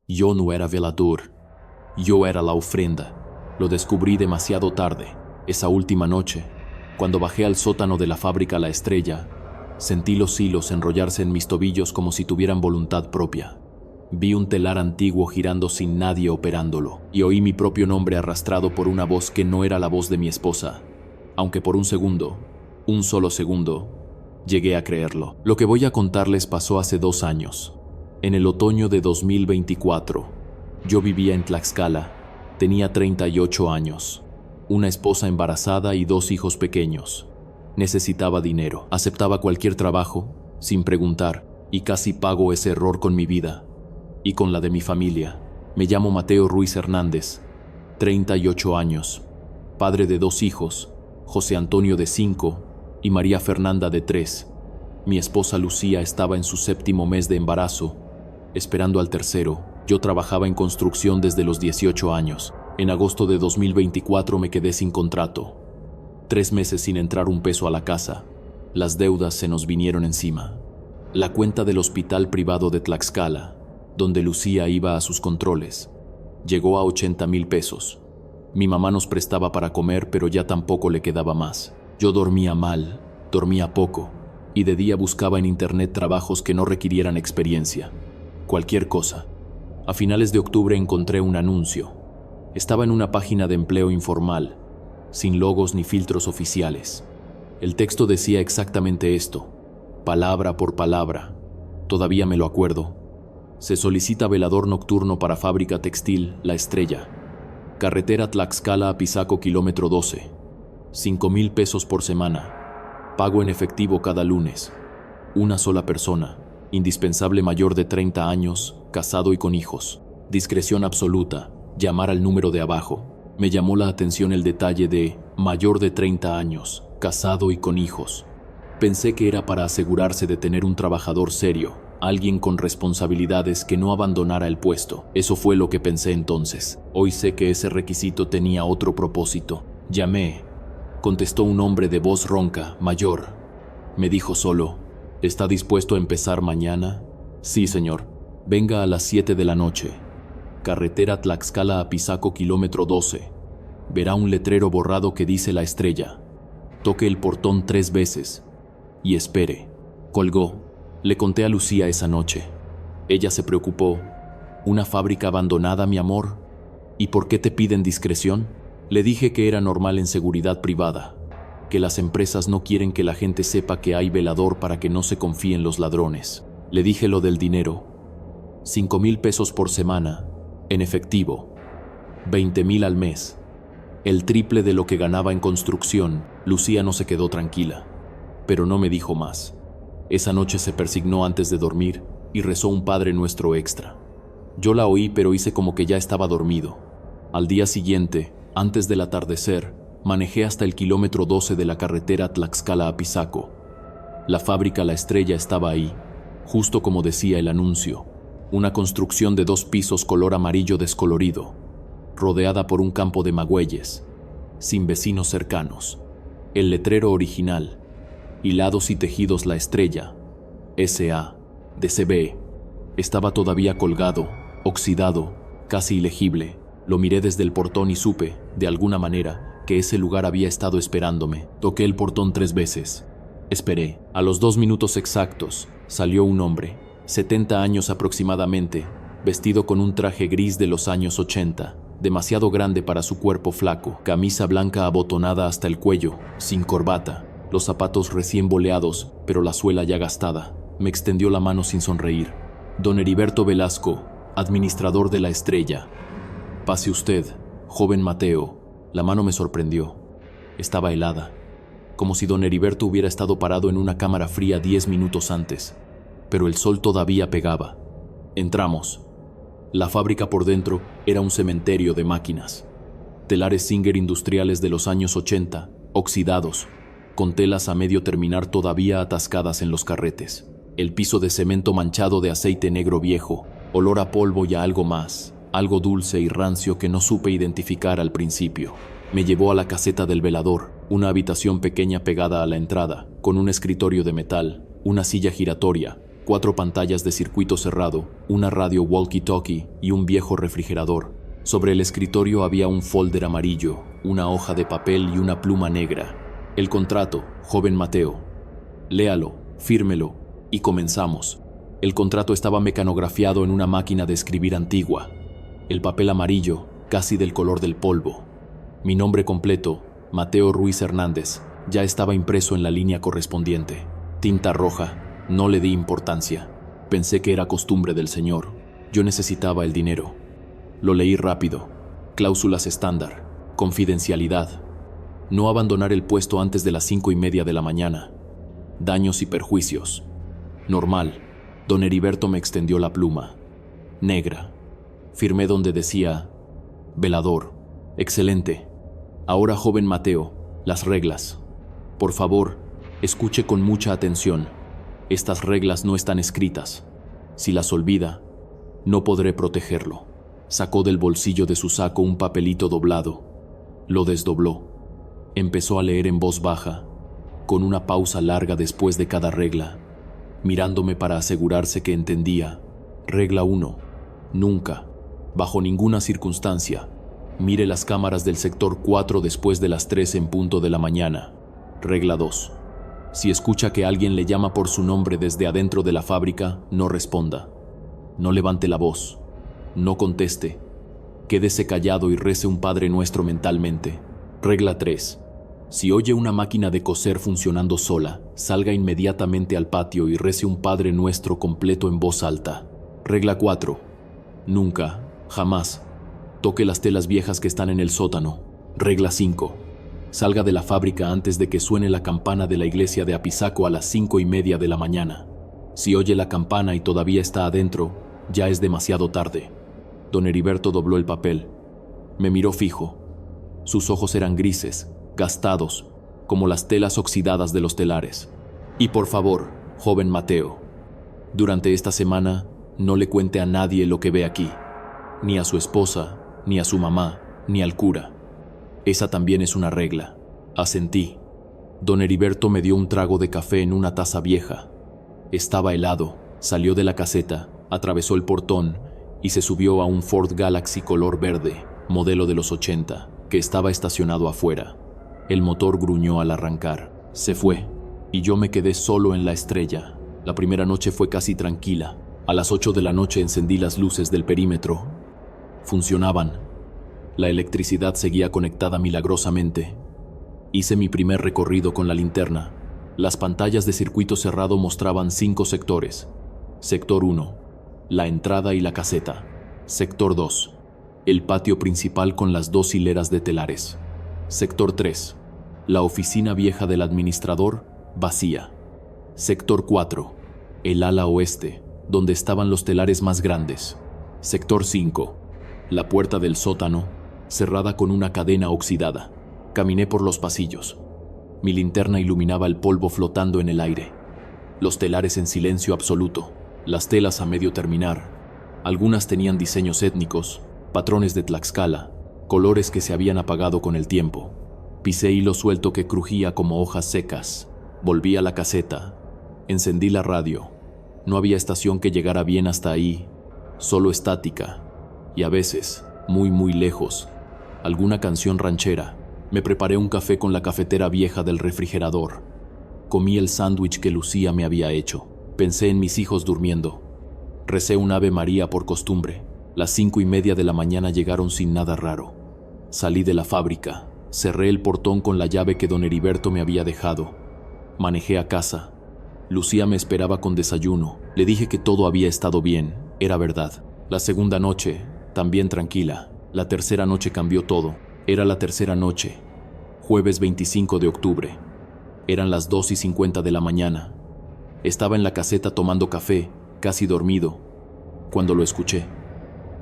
Yo no era velador, yo era la ofrenda. Lo descubrí demasiado tarde. Esa última noche, cuando bajé al sótano de la fábrica La Estrella, sentí los hilos enrollarse en mis tobillos como si tuvieran voluntad propia. Vi un telar antiguo girando sin nadie operándolo, y oí mi propio nombre arrastrado por una voz que no era la voz de mi esposa, aunque por un segundo, un solo segundo, llegué a creerlo. Lo que voy a contarles pasó hace 2 años. En el otoño de 2024, yo vivía en Tlaxcala, tenía 38 años, una esposa embarazada y 2 hijos pequeños. Necesitaba dinero, aceptaba cualquier trabajo, sin preguntar, y casi pago ese error con mi vida y con la de mi familia. Me llamo Mateo Ruiz Hernández, 38 años, padre de 2 hijos, José Antonio de 5 y María Fernanda de 3. Mi esposa Lucía estaba en su 7º mes de embarazo, esperando al tercero. Yo trabajaba en construcción desde los 18 años. En agosto de 2024 me quedé sin contrato. 3 meses sin entrar un peso a la casa. Las deudas se nos vinieron encima. La cuenta del hospital privado de Tlaxcala, donde Lucía iba a sus controles, llegó a 80,000 pesos. Mi mamá nos prestaba para comer, pero ya tampoco le quedaba más. Yo dormía mal, dormía poco, y de día buscaba en internet trabajos que no requirieran experiencia. Cualquier cosa. A finales de octubre encontré un anuncio. Estaba en una página de empleo informal, sin logos ni filtros oficiales. El texto decía exactamente esto, palabra por palabra. Todavía me lo acuerdo. Se solicita velador nocturno para fábrica textil La Estrella. Carretera Tlaxcala a Pisaco, kilómetro 12. 5,000 pesos por semana. Pago en efectivo cada lunes. Una sola persona. Indispensable, mayor de 30 años, casado y con hijos. Discreción absoluta. Llamar al número de abajo. Me llamó la atención el detalle de mayor de 30 años, casado y con hijos. Pensé que era para asegurarse de tener un trabajador serio, alguien con responsabilidades que no abandonara el puesto. Eso fue lo que pensé entonces. Hoy sé que ese requisito tenía otro propósito. Llamé. Contestó un hombre de voz ronca, mayor. Me dijo solo, ¿está dispuesto a empezar mañana? Sí, señor. Venga a las 7 de la noche. Carretera Tlaxcala a Pisaco, kilómetro 12. Verá un letrero borrado que dice La Estrella. Toque el portón 3 veces y espere. Colgó. Le conté a Lucía esa noche. Ella se preocupó. ¿Una fábrica abandonada, mi amor? ¿Y por qué te piden discreción? Le dije que era normal en seguridad privada, que las empresas no quieren que la gente sepa que hay velador para que no se confíen los ladrones. Le dije lo del dinero. 5,000 pesos por semana, en efectivo. 20,000 al mes. El triple de lo que ganaba en construcción. Lucía no se quedó tranquila, pero no me dijo más. Esa noche se persignó antes de dormir y rezó un Padre Nuestro extra. Yo la oí, pero hice como que ya estaba dormido. Al día siguiente, antes del atardecer, manejé hasta el kilómetro 12 de la carretera Tlaxcala a Pisaco. La fábrica La Estrella estaba ahí, justo como decía el anuncio. Una construcción de 2 pisos color amarillo descolorido, rodeada por un campo de magüeyes, sin vecinos cercanos. El letrero original, hilados y tejidos La Estrella, S.A. DCB, estaba todavía colgado, oxidado, casi ilegible. Lo miré desde el portón y supe, de alguna manera, que ese lugar había estado esperándome. Toqué el portón 3 veces. Esperé. A los 2 minutos exactos, salió un hombre, 70 años aproximadamente, vestido con un traje gris de los años 80, demasiado grande para su cuerpo flaco, camisa blanca abotonada hasta el cuello, sin corbata, los zapatos recién boleados, pero la suela ya gastada. Me extendió la mano sin sonreír. Don Heriberto Velasco, administrador de La Estrella. Pase usted, joven Mateo. La mano me sorprendió. Estaba helada, como si don Heriberto hubiera estado parado en una cámara fría 10 minutos antes, pero el sol todavía pegaba. Entramos. La fábrica por dentro era un cementerio de máquinas. Telares Singer industriales de los años 80, oxidados, con telas a medio terminar todavía atascadas en los carretes. El piso de cemento manchado de aceite negro viejo, olor a polvo y a algo más, algo dulce y rancio que no supe identificar al principio. Me llevó a la caseta del velador, una habitación pequeña pegada a la entrada, con un escritorio de metal, una silla giratoria, 4 pantallas de circuito cerrado, una radio walkie-talkie y un viejo refrigerador. Sobre el escritorio había un folder amarillo, una hoja de papel y una pluma negra. El contrato, joven Mateo. Léalo, fírmelo y comenzamos. El contrato estaba mecanografiado en una máquina de escribir antigua. El papel amarillo, casi del color del polvo. Mi nombre completo, Mateo Ruiz Hernández, ya estaba impreso en la línea correspondiente. Tinta roja, no le di importancia. Pensé que era costumbre del señor. Yo necesitaba el dinero. Lo leí rápido. Cláusulas estándar. Confidencialidad. No abandonar el puesto antes de las 5:30 de la mañana. Daños y perjuicios. Normal. Don Heriberto me extendió la pluma. Negra. Firmé donde decía: velador. Excelente. Ahora, joven Mateo, las reglas. Por favor, escuche con mucha atención. Estas reglas no están escritas. Si las olvida, no podré protegerlo. Sacó del bolsillo de su saco un papelito doblado. Lo desdobló. Empezó a leer en voz baja, con una pausa larga después de cada regla, mirándome para asegurarse que entendía. Regla 1. Nunca, bajo ninguna circunstancia, mire las cámaras del sector 4 después de las 3 en punto de la mañana. Regla 2. Si escucha que alguien le llama por su nombre desde adentro de la fábrica, no responda. No levante la voz. No conteste. Quédese callado y rece un Padre Nuestro mentalmente. Regla 3. Si oye una máquina de coser funcionando sola, salga inmediatamente al patio y rece un Padre Nuestro completo en voz alta. Regla 4. Nunca, jamás, toque las telas viejas que están en el sótano. Regla 5. Salga de la fábrica antes de que suene la campana de la iglesia de Apizaco a las 5:30 de la mañana. Si oye la campana y todavía está adentro, ya es demasiado tarde. Don Heriberto dobló el papel. Me miró fijo. Sus ojos eran grises, gastados, como las telas oxidadas de los telares. Y por favor, joven Mateo, durante esta semana no le cuente a nadie lo que ve aquí. Ni a su esposa, ni a su mamá, ni al cura. Esa también es una regla. Asentí. Don Heriberto me dio un trago de café en una taza vieja. Estaba helado. Salió de la caseta, atravesó el portón y se subió a un Ford Galaxy color verde, modelo de los 80, que estaba estacionado afuera. El motor gruñó al arrancar. Se fue, y yo me quedé solo en la estrella. La primera noche fue casi tranquila. A las 8 de la noche encendí las luces del perímetro. Funcionaban. La electricidad seguía conectada milagrosamente. Hice mi primer recorrido con la linterna. Las pantallas de circuito cerrado mostraban 5 sectores. Sector 1, la entrada y la caseta. Sector 2, el patio principal con las 2 hileras de telares. Sector 3, la oficina vieja del administrador, vacía. Sector 4, el ala oeste, donde estaban los telares más grandes. Sector 5, la puerta del sótano, cerrada con una cadena oxidada. Caminé por los pasillos. Mi linterna iluminaba el polvo flotando en el aire. Los telares en silencio absoluto. Las telas a medio terminar. Algunas tenían diseños étnicos, patrones de Tlaxcala, colores que se habían apagado con el tiempo. Pisé hilo suelto que crujía como hojas secas. Volví a la caseta. Encendí la radio. No había estación que llegara bien hasta ahí, solo estática. Y a veces, muy lejos, alguna canción ranchera. Me preparé un café con la cafetera vieja del refrigerador. Comí el sándwich que Lucía me había hecho. Pensé en mis hijos durmiendo. Recé un Ave María por costumbre. Las 5:30 de la mañana llegaron sin nada raro. Salí de la fábrica. Cerré el portón con la llave que don Heriberto me había dejado. Manejé a casa. Lucía me esperaba con desayuno. Le dije que todo había estado bien. Era verdad. La segunda noche, también tranquila. La tercera noche cambió todo. Era la tercera noche. Jueves 25 de octubre. Eran las 2:50 de la mañana. Estaba en la caseta tomando café, casi dormido, cuando lo escuché.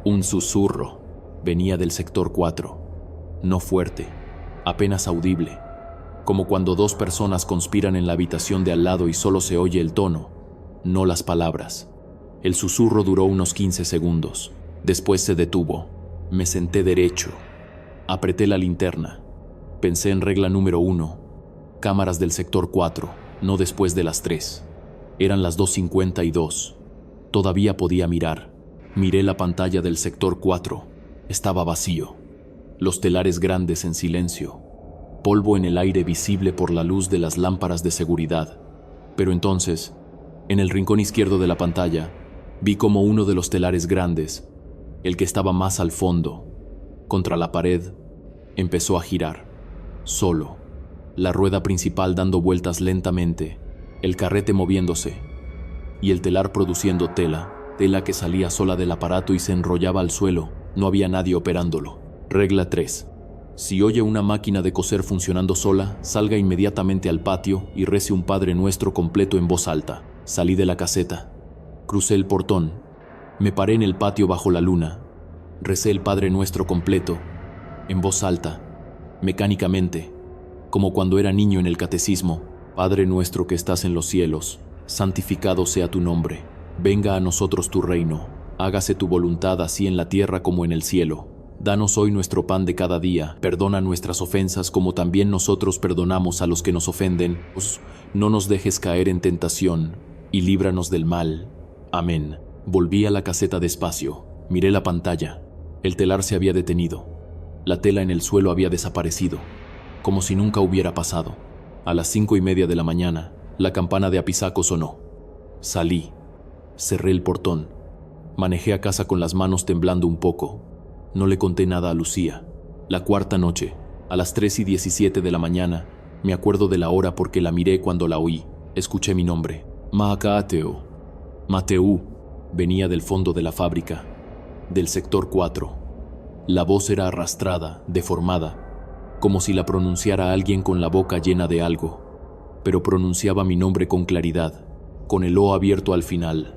Un susurro. Venía del sector 4. No fuerte, apenas audible. Como cuando 2 personas conspiran en la habitación de al lado y solo se oye el tono, no las palabras. El susurro duró unos 15 segundos. Después se detuvo. Me senté derecho. Apreté la linterna. Pensé en regla número 1. Cámaras del sector 4, no después de las 3. Eran las 2:52. Todavía podía mirar. Miré la pantalla del sector 4. Estaba vacío. Los telares grandes en silencio. Polvo en el aire visible por la luz de las lámparas de seguridad. Pero entonces, en el rincón izquierdo de la pantalla, vi como uno de los telares grandes, el que estaba más al fondo, contra la pared, empezó a girar. Solo. La rueda principal dando vueltas lentamente, el carrete moviéndose, y el telar produciendo tela que salía sola del aparato y se enrollaba al suelo. No había nadie operándolo. Regla 3. Si oye una máquina de coser funcionando sola, salga inmediatamente al patio y rece un Padre Nuestro completo en voz alta. Salí de la caseta. Crucé el portón. Me paré en el patio bajo la luna. Recé el Padre Nuestro completo, en voz alta, mecánicamente, como cuando era niño en el catecismo. Padre nuestro que estás en los cielos, santificado sea tu nombre. Venga a nosotros tu reino. Hágase tu voluntad así en la tierra como en el cielo. Danos hoy nuestro pan de cada día. Perdona nuestras ofensas como también nosotros perdonamos a los que nos ofenden. No nos dejes caer en tentación y líbranos del mal. Amén. Volví a la caseta despacio. Miré la pantalla. El telar se había detenido. La tela en el suelo había desaparecido, como si nunca hubiera pasado. A las 5:30 de la mañana, la campana de Apizaco sonó. Salí. Cerré el portón. Manejé a casa con las manos temblando un poco. No le conté nada a Lucía. La cuarta noche, a las 3:17 de la mañana, me acuerdo de la hora porque la miré cuando la oí. Escuché mi nombre. Maakaateo. Mateu. Venía del fondo de la fábrica, del sector 4. La voz era arrastrada, deformada, como si la pronunciara alguien con la boca llena de algo, pero pronunciaba mi nombre con claridad, con el O abierto al final,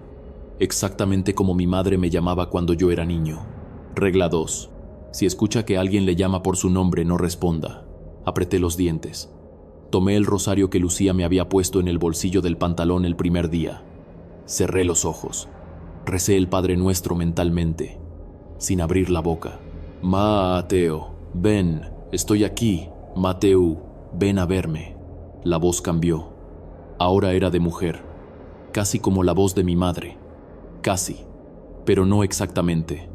exactamente como mi madre me llamaba cuando yo era niño. Regla 2. Si escucha que alguien le llama por su nombre, no responda. Apreté los dientes. Tomé el rosario que Lucía me había puesto en el bolsillo del pantalón el primer día. Cerré los ojos. Recé el Padre Nuestro mentalmente, sin abrir la boca. Mateo, ven, estoy aquí. Mateu, ven a verme. La voz cambió. Ahora era de mujer, casi como la voz de mi madre. Casi, pero no exactamente.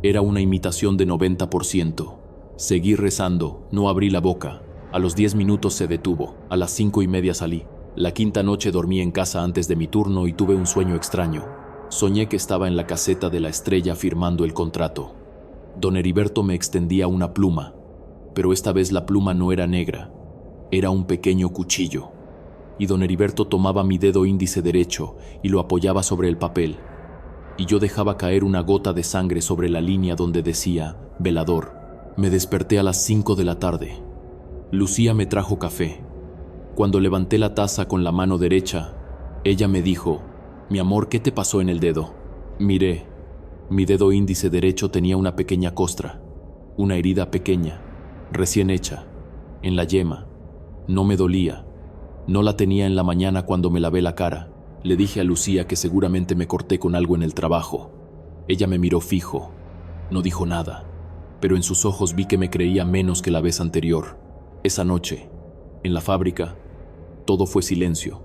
Era una imitación de 90%. Seguí rezando, no abrí la boca. A los 10 minutos se detuvo. A las 5:30 salí. La quinta noche dormí en casa antes de mi turno y tuve un sueño extraño. Soñé que estaba en la caseta de la Estrella firmando el contrato. Don Heriberto me extendía una pluma, pero esta vez la pluma no era negra, era un pequeño cuchillo. Y don Heriberto tomaba mi dedo índice derecho y lo apoyaba sobre el papel, y yo dejaba caer una gota de sangre sobre la línea donde decía velador. Me desperté a las 5 de la tarde. Lucía me trajo café. Cuando levanté la taza con la mano derecha, ella me dijo: mi amor, ¿qué te pasó en el dedo? Miré. Mi dedo índice derecho tenía una pequeña costra, una herida pequeña, recién hecha, en la yema. No me dolía. No la tenía en la mañana cuando me lavé la cara. Le dije a Lucía que seguramente me corté con algo en el trabajo. Ella me miró fijo. No dijo nada, pero en sus ojos vi que me creía menos que la vez anterior. Esa noche, en la fábrica, todo fue silencio.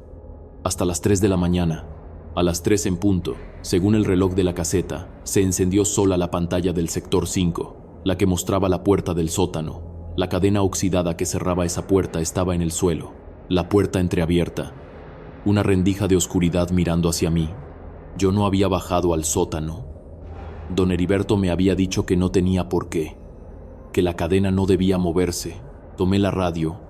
Hasta las 3 de la mañana. A las 3 en punto, según el reloj de la caseta, se encendió sola la pantalla del sector 5, la que mostraba la puerta del sótano. La cadena oxidada que cerraba esa puerta estaba en el suelo, la puerta entreabierta, una rendija de oscuridad mirando hacia mí. Yo no había bajado al sótano. Don Heriberto me había dicho que no tenía por qué, que la cadena no debía moverse. Tomé la radio,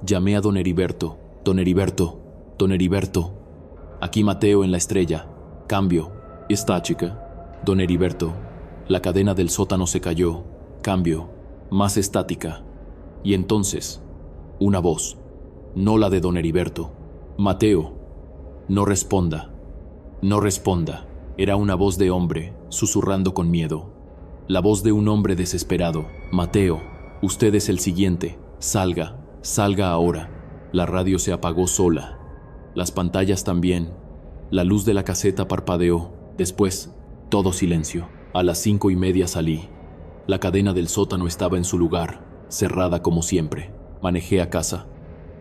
llamé a don Heriberto. Don Heriberto, don Heriberto. Aquí Mateo en la Estrella. Cambio. ¿Está, chica? Don Heriberto. La cadena del sótano se cayó. Cambio. Más estática. Y entonces, una voz. No la de don Heriberto. Mateo. No responda. No responda. Era una voz de hombre, susurrando con miedo. La voz de un hombre desesperado. Mateo, usted es el siguiente. Salga. Salga ahora. La radio se apagó sola. Las pantallas también. La luz de la caseta parpadeó. Después, todo silencio. A las 5:30 salí. La cadena del sótano estaba en su lugar, cerrada como siempre. Manejé a casa.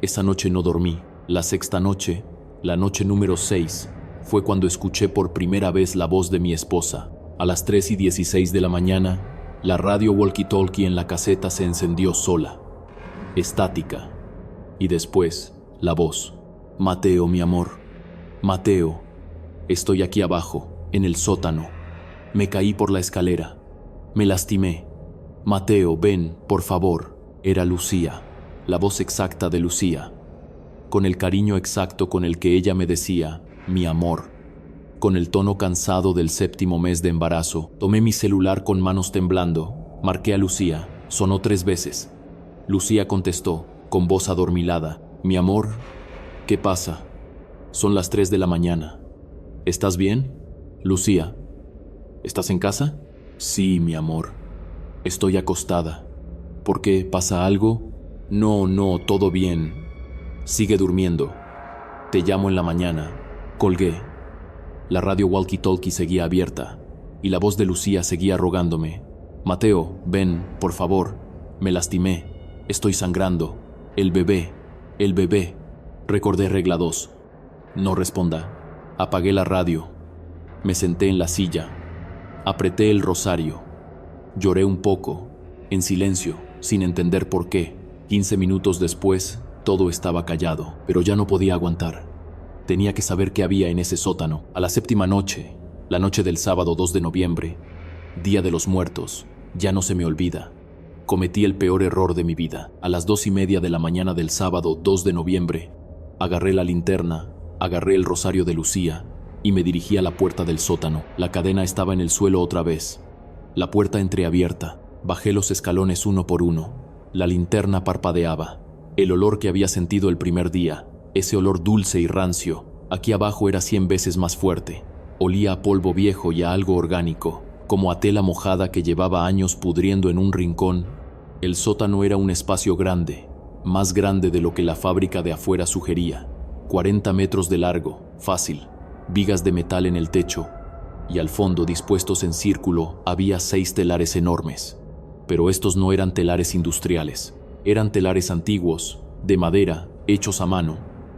Esa noche no dormí. La sexta noche, La noche número 6 fue cuando escuché por primera vez la voz de mi esposa. A las 3:16 de la mañana, la radio walkie-talkie en la caseta se encendió sola, estática. Y después, la voz. Mateo, mi amor. Mateo, estoy aquí abajo, en el sótano. Me caí por la escalera. Me lastimé. Mateo, ven, por favor. Era Lucía, la voz exacta de Lucía, con el cariño exacto con el que ella me decía, mi amor. Con el tono cansado del 7º mes de embarazo, tomé mi celular con manos temblando, marqué a Lucía, sonó 3 veces. Lucía contestó, con voz adormilada, mi amor, ¿qué pasa? Son las 3 de la mañana. ¿Estás bien? Lucía, ¿estás en casa? Sí, mi amor. Estoy acostada. ¿Por qué? ¿Pasa algo? No, todo bien. Sigue durmiendo. Te llamo en la mañana. Colgué. La radio walkie-talkie seguía abierta, y la voz de Lucía seguía rogándome. Mateo, ven, por favor. Me lastimé. Estoy sangrando. El bebé. Recordé regla 2. No responda. Apagué la radio. Me senté en la silla. Apreté el rosario. Lloré un poco, en silencio, sin entender por qué. 15 minutos después, todo estaba callado, pero ya no podía aguantar. Tenía que saber qué había en ese sótano. A la 7ª noche, la noche del sábado 2 de noviembre, Día de los Muertos, ya no se me olvida. Cometí el peor error de mi vida. A las 2:30 de la mañana del sábado 2 de noviembre, agarré la linterna, agarré el rosario de Lucía y me dirigí a la puerta del sótano. La cadena estaba en el suelo otra vez. La puerta entreabierta. Bajé los escalones uno por uno. La linterna parpadeaba. El olor que había sentido el primer día, ese olor dulce y rancio, aquí abajo era 100 veces más fuerte. Olía a polvo viejo y a algo orgánico, como a tela mojada que llevaba años pudriendo en un rincón. El sótano era un espacio grande, más grande de lo que la fábrica de afuera sugería. 40 metros de largo, fácil, vigas de metal en el techo, y al fondo, dispuestos en círculo, había 6 telares enormes. Pero estos no eran telares industriales, eran telares antiguos, de madera, hechos a mano,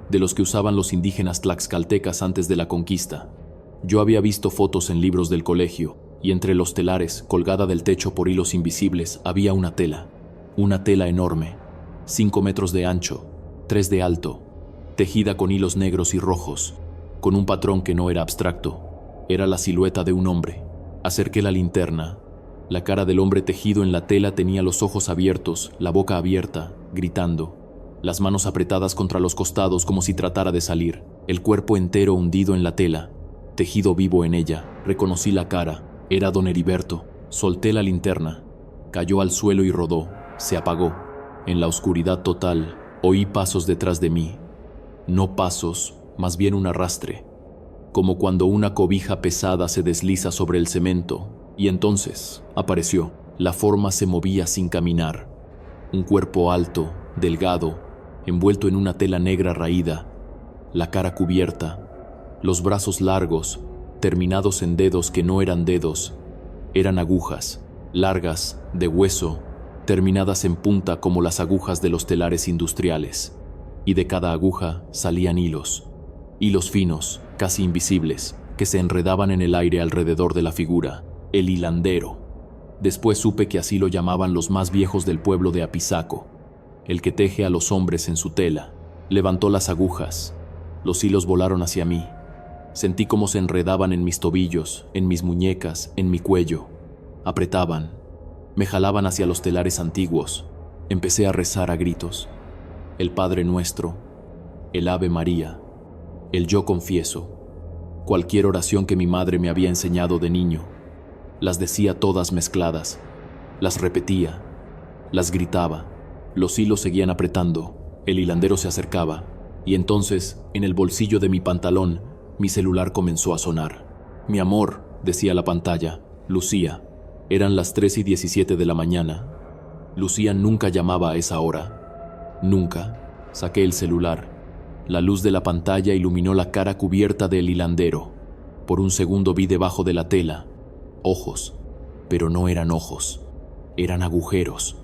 de los que usaban los indígenas tlaxcaltecas antes de la conquista. Yo había visto fotos en libros del colegio, y entre los telares, colgada del techo por hilos invisibles, había una tela enorme, 5 metros de ancho, 3 de alto, tejida con hilos negros y rojos, con un patrón que no era abstracto. Era la silueta de un hombre. Acerqué la linterna. La cara del hombre tejido en la tela tenía los ojos abiertos, la boca abierta, gritando, las manos apretadas contra los costados como si tratara de salir, el cuerpo entero hundido en la tela, tejido vivo en ella. Reconocí la cara. Era don Heriberto. Solté la linterna. Cayó al suelo y rodó. Se apagó. En la oscuridad total, oí pasos detrás de mí. No pasos, más bien un arrastre, como cuando una cobija pesada se desliza sobre el cemento, y entonces apareció. La forma se movía sin caminar. Un cuerpo alto, delgado, envuelto en una tela negra raída, la cara cubierta, los brazos largos, terminados en dedos que no eran dedos, eran agujas, largas, de hueso, terminadas en punta como las agujas de los telares industriales, y de cada aguja salían hilos finos, casi invisibles, que se enredaban en el aire alrededor de la figura, el hilandero. Después supe que así lo llamaban los más viejos del pueblo de Apizaco, el que teje a los hombres en su tela. Levantó las agujas, los hilos volaron hacia mí. Sentí cómo se enredaban en mis tobillos, en mis muñecas, en mi cuello. Apretaban, me jalaban hacia los telares antiguos. Empecé a rezar a gritos. El Padre Nuestro, el Ave María, el Yo Confieso, cualquier oración que mi madre me había enseñado de niño. Las decía todas mezcladas, las repetía, las gritaba. Los hilos seguían apretando, el hilandero se acercaba, y entonces, en el bolsillo de mi pantalón, mi celular comenzó a sonar. Mi amor, decía la pantalla, Lucía. Eran las 3:17 de la mañana. Lucía nunca llamaba a esa hora. Nunca. Saqué el celular. La luz de la pantalla iluminó la cara cubierta del hilandero. Por un segundo vi debajo de la tela ojos, pero no eran ojos, eran agujeros.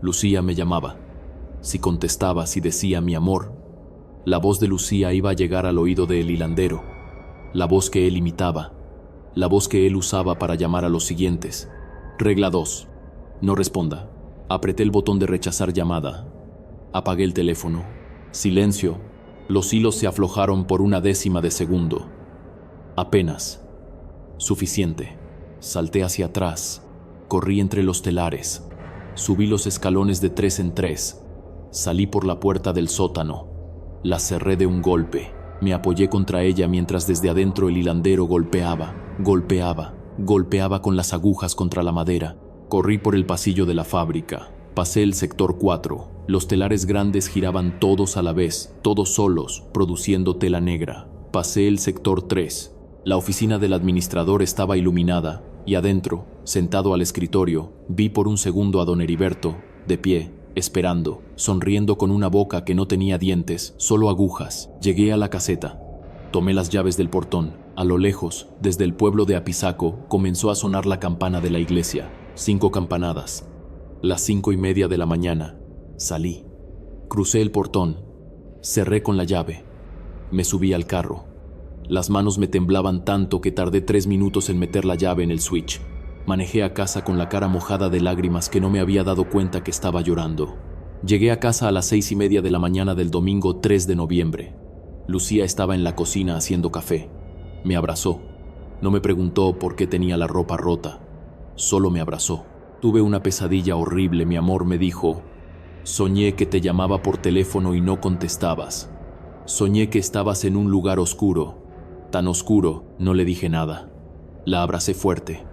Lucía me llamaba. Si contestaba, si decía mi amor, La voz de Lucía iba a llegar al oído del hilandero, la voz que él imitaba, la voz que él usaba para llamar a los siguientes. Regla 2. No responda. Apreté el botón de rechazar llamada. Apagué el teléfono. Silencio. Los hilos se aflojaron por una décima de segundo. Apenas. Suficiente. Salté hacia atrás. Corrí entre los telares. Subí los escalones de 3 en 3. Salí por la puerta del sótano. La cerré de un golpe. Me apoyé contra ella mientras desde adentro el hilandero golpeaba con las agujas contra la madera. Corrí por el pasillo de la fábrica. Pasé el sector 4. Los telares grandes giraban todos a la vez, todos solos, produciendo tela negra. Pasé el sector 3. La oficina del administrador estaba iluminada y adentro, sentado al escritorio, vi por un segundo a don Heriberto, de pie, esperando, sonriendo con una boca que no tenía dientes, solo agujas. Llegué a la caseta. Tomé las llaves del portón. A lo lejos, desde el pueblo de Apizaco, comenzó a sonar la campana de la iglesia. 5 campanadas. Las 5:30 de la mañana. Salí. Crucé el portón. Cerré con la llave. Me subí al carro. Las manos me temblaban tanto que tardé 3 minutos en meter la llave en el switch. Manejé a casa con la cara mojada de lágrimas que no me había dado cuenta que estaba llorando. Llegué a casa a las 6:30 de la mañana del domingo 3 de noviembre. Lucía estaba en la cocina haciendo café. Me abrazó. No me preguntó por qué tenía la ropa rota. Solo me abrazó. Tuve una pesadilla horrible, mi amor, me dijo. Soñé que te llamaba por teléfono y no contestabas. Soñé que estabas en un lugar oscuro. Tan oscuro, no le dije nada. La abracé fuerte.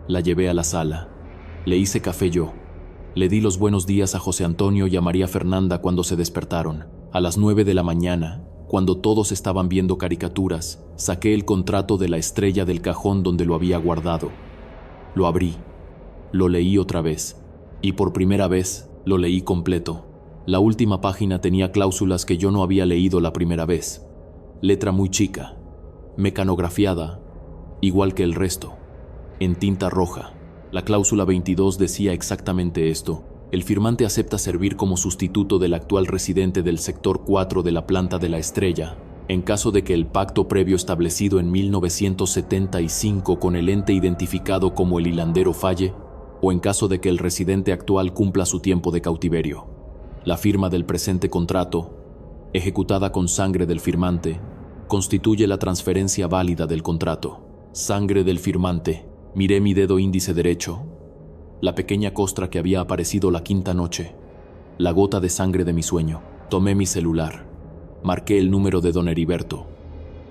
La llevé a la sala. Le hice café yo. Le di los buenos días a José Antonio y a María Fernanda cuando se despertaron. A las 9 de la mañana, cuando todos estaban viendo caricaturas, saqué el contrato de la Estrella del cajón donde lo había guardado. Lo abrí. Lo leí otra vez. Y por primera vez, lo leí completo. La última página tenía cláusulas que yo no había leído la primera vez. Letra muy chica. Mecanografiada, igual que el resto. En tinta roja. La cláusula 22 decía exactamente esto. El firmante acepta servir como sustituto del actual residente del sector 4 de la planta de la Estrella, en caso de que el pacto previo establecido en 1975 con el ente identificado como el hilandero falle, o en caso de que el residente actual cumpla su tiempo de cautiverio. La firma del presente contrato, ejecutada con sangre del firmante, constituye la transferencia válida del contrato. Sangre del firmante. Miré mi dedo índice derecho, la pequeña costra que había aparecido la quinta noche, la gota de sangre de mi sueño. Tomé mi celular. Marqué el número de don Heriberto.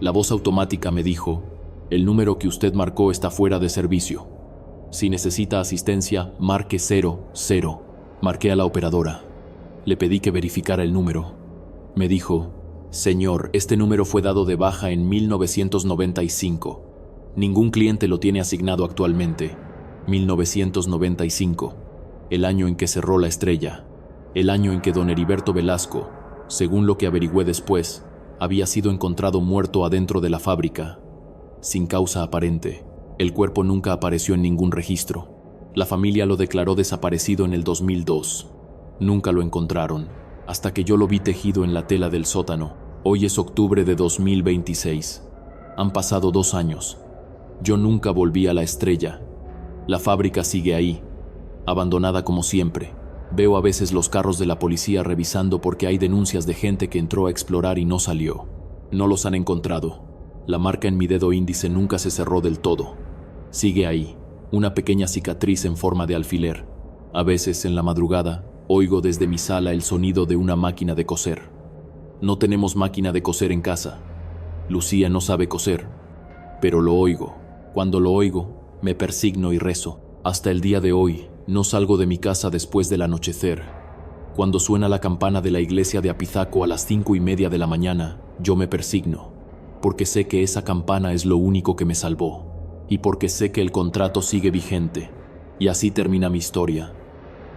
La voz automática me dijo, el número que usted marcó está fuera de servicio. Si necesita asistencia, marque 00. Marqué a la operadora. Le pedí que verificara el número. Me dijo, señor, este número fue dado de baja en 1995. Ningún cliente lo tiene asignado actualmente. 1995, el año en que cerró la Estrella, el año en que don Heriberto Velasco, según lo que averigüé después, había sido encontrado muerto adentro de la fábrica, sin causa aparente. El cuerpo nunca apareció en ningún registro. La familia lo declaró desaparecido en el 2002. Nunca lo encontraron, hasta que yo lo vi tejido en la tela del sótano. Hoy es octubre de 2026. Han pasado 2 años. Yo nunca volví a la Estrella. La fábrica sigue ahí, abandonada como siempre. Veo a veces los carros de la policía revisando porque hay denuncias de gente que entró a explorar y no salió. No los han encontrado. La marca en mi dedo índice nunca se cerró del todo. Sigue ahí, una pequeña cicatriz en forma de alfiler. A veces, en la madrugada, oigo desde mi sala el sonido de una máquina de coser. No tenemos máquina de coser en casa. Lucía no sabe coser, pero lo oigo. Cuando lo oigo, me persigno y rezo. Hasta el día de hoy, no salgo de mi casa después del anochecer. Cuando suena la campana de la iglesia de Apizaco a las 5:30 de la mañana, yo me persigno, porque sé que esa campana es lo único que me salvó, y porque sé que el contrato sigue vigente. Y así termina mi historia.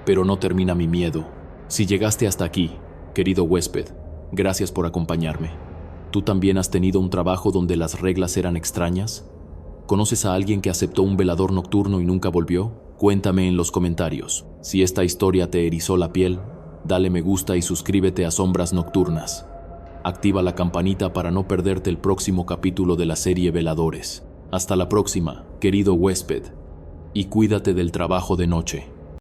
Pero no termina mi miedo. Si llegaste hasta aquí, querido huésped, gracias por acompañarme. ¿Tú también has tenido un trabajo donde las reglas eran extrañas? ¿Conoces a alguien que aceptó un velador nocturno y nunca volvió? Cuéntame en los comentarios. Si esta historia te erizó la piel, dale me gusta y suscríbete a Sombras Nocturnas. Activa la campanita para no perderte el próximo capítulo de la serie Veladores. Hasta la próxima, querido huésped, y cuídate del trabajo de noche.